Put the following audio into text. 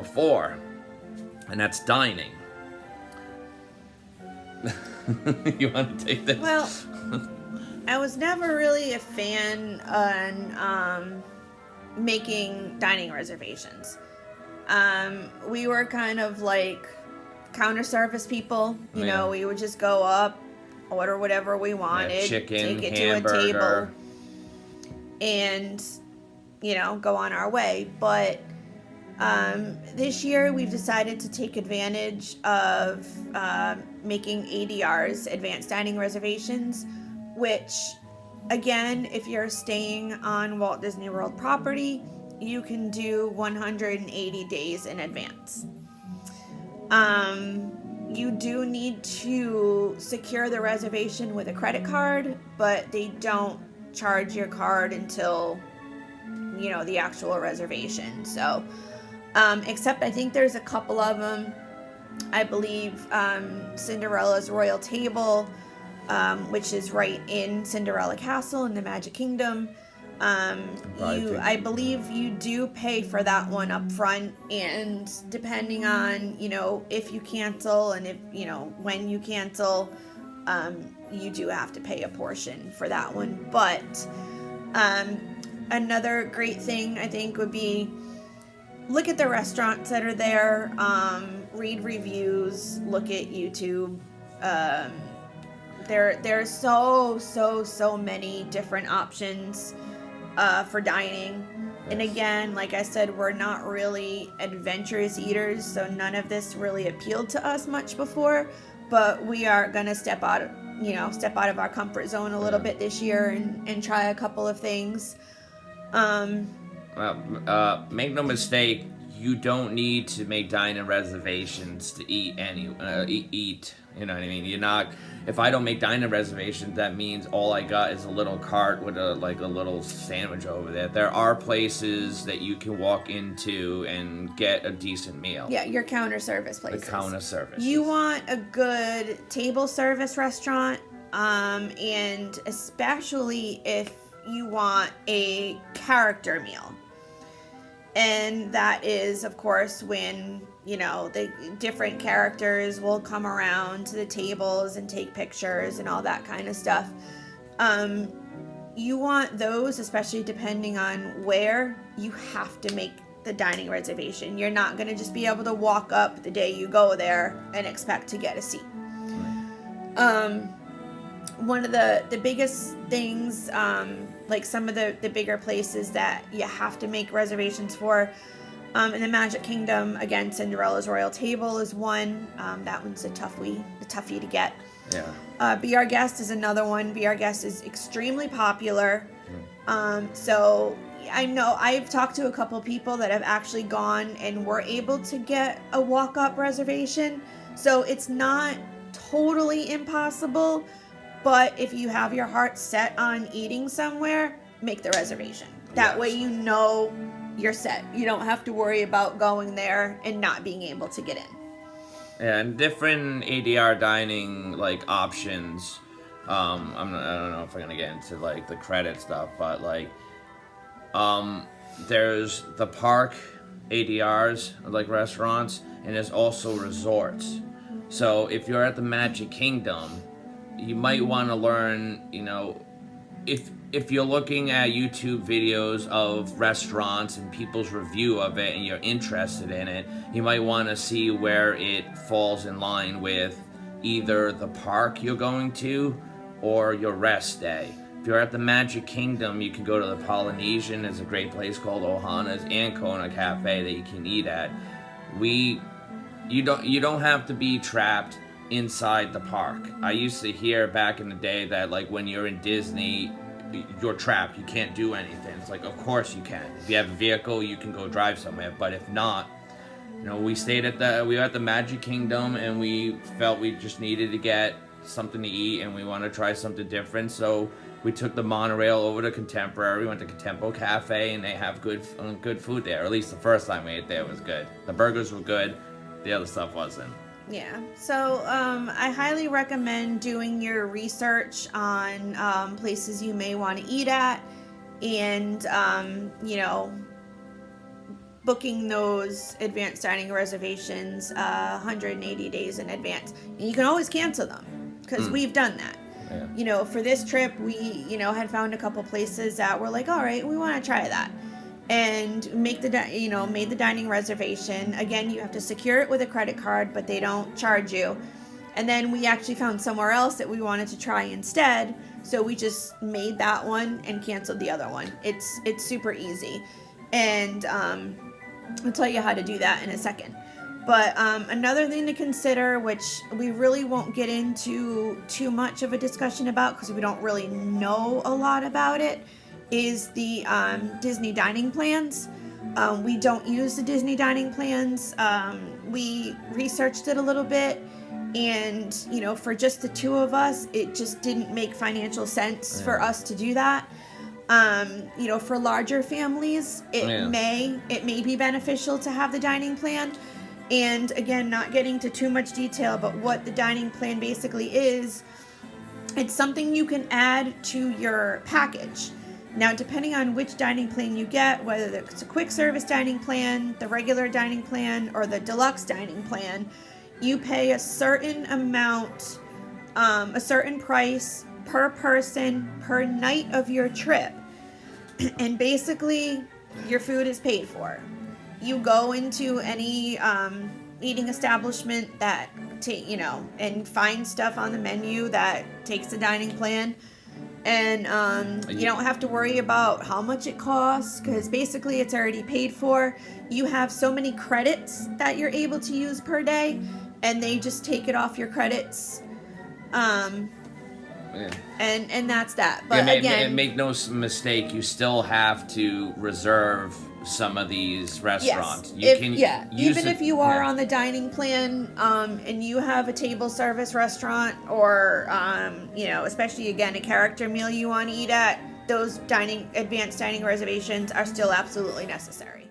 before, and that's dining. You want to take this? Well, I was never really a fan on making dining reservations. We were kind of like counter service people. You know, we would just go up, order whatever we wanted, chicken, take it hamburger. to a table, and, you know, go on our way. But this year we've decided to take advantage of making ADRs, advanced dining reservations, which, again, if you're staying on Walt Disney World property, you can do 180 days in advance. You do need to secure the reservation with a credit card, but they don't charge your card until, you know, the actual reservation. So, except I think there's a couple of them. I believe Cinderella's Royal Table, which is right in Cinderella Castle in the Magic Kingdom. I believe you do pay for that one up front, and depending on, you know, if you cancel and if, you know, when you cancel, you do have to pay a portion for that one. But another great thing I think would be look at the restaurants that are there, read reviews, look at YouTube. There's so many different options for dining. And again, like I said, we're not really adventurous eaters, so none of this really appealed to us much before, but we are gonna step out of our comfort zone a little bit this year and try a couple of things. Make no mistake, you don't need to make dining reservations to eat eat. You know what I mean? You're not. If I don't make dining reservations, that means all I got is a little cart with a little sandwich over there. There are places that you can walk into and get a decent meal. Yeah, your counter service places. The counter service. You want a good table service restaurant, and especially if you want a character meal. And that is, of course, when, you know, the different characters will come around to the tables and take pictures and all that kind of stuff. You want those, especially depending on where, you have to make the dining reservation. You're not going to just be able to walk up the day you go there and expect to get a seat. One of the biggest things, like some of the bigger places that you have to make reservations for, in the Magic Kingdom, again, Cinderella's Royal Table is one. That one's a toughie to get. Yeah. Be Our Guest is another one. Be Our Guest is extremely popular. So I know I've talked to a couple people that have actually gone and were able to get a walk-up reservation. So it's not totally impossible, but if you have your heart set on eating somewhere, make the reservation. That way you know you're set. You don't have to worry about going there and not being able to get in. Yeah, and different ADR dining like options. I don't know if I'm gonna get into like the credit stuff, but like, there's the park ADRs like restaurants, and there's also resorts. So if you're at the Magic Kingdom, you might want to learn, you know, if you're looking at YouTube videos of restaurants and people's review of it and you're interested in it, you might want to see where it falls in line with either the park you're going to or your rest day. If you're at the Magic Kingdom, you can go to the Polynesian. There's a great place called Ohana's and Kona Cafe that you can eat at. You don't have to be trapped inside the park. I used to hear back in the day that like when you're in Disney, you're trapped. You can't do anything. It's like, of course you can. If you have a vehicle, you can go drive somewhere. But if not, you know, we were at the Magic Kingdom and we felt we just needed to get something to eat and we want to try something different. So we took the monorail over to Contemporary, went to Contempo Cafe, and they have good food there. Or at least the first time we ate there was good. The burgers were good. The other stuff wasn't. Yeah, so I highly recommend doing your research on places you may want to eat at, and you know, booking those advanced dining reservations 180 days in advance. And you can always cancel them because we've done that. Yeah. You know, for this trip, we, you know, had found a couple places that were like, all right, we want to try that. And made the dining reservation. Again, you have to secure it with a credit card, but they don't charge you. And then we actually found somewhere else that we wanted to try instead. So we just made that one and canceled the other one. It's super easy. And I'll tell you how to do that in a second. But another thing to consider, which we really won't get into too much of a discussion about because we don't really know a lot about it, is the Disney dining plans. We don't use the Disney dining plans. We researched it a little bit, and you know, for just the two of us, it just didn't make financial sense for us to do that. You know, for larger families, it may be beneficial to have the dining plan. And again, not getting to too much detail, but what the dining plan basically is, it's something you can add to your package. Now, depending on which dining plan you get, whether it's a quick service dining plan, the regular dining plan, or the deluxe dining plan, you pay a certain amount, a certain price per person per night of your trip. And basically, your food is paid for. You go into any eating establishment that and find stuff on the menu that takes the dining plan, and you don't have to worry about how much it costs because basically it's already paid for. You have so many credits that you're able to use per day, and they just take it off your credits. And that's that. But again, make no mistake, you still have to reserve some of these restaurants. Even if you are on the dining plan, and you have a table service restaurant, or especially again a character meal you want to eat at, those advanced dining reservations are still absolutely necessary.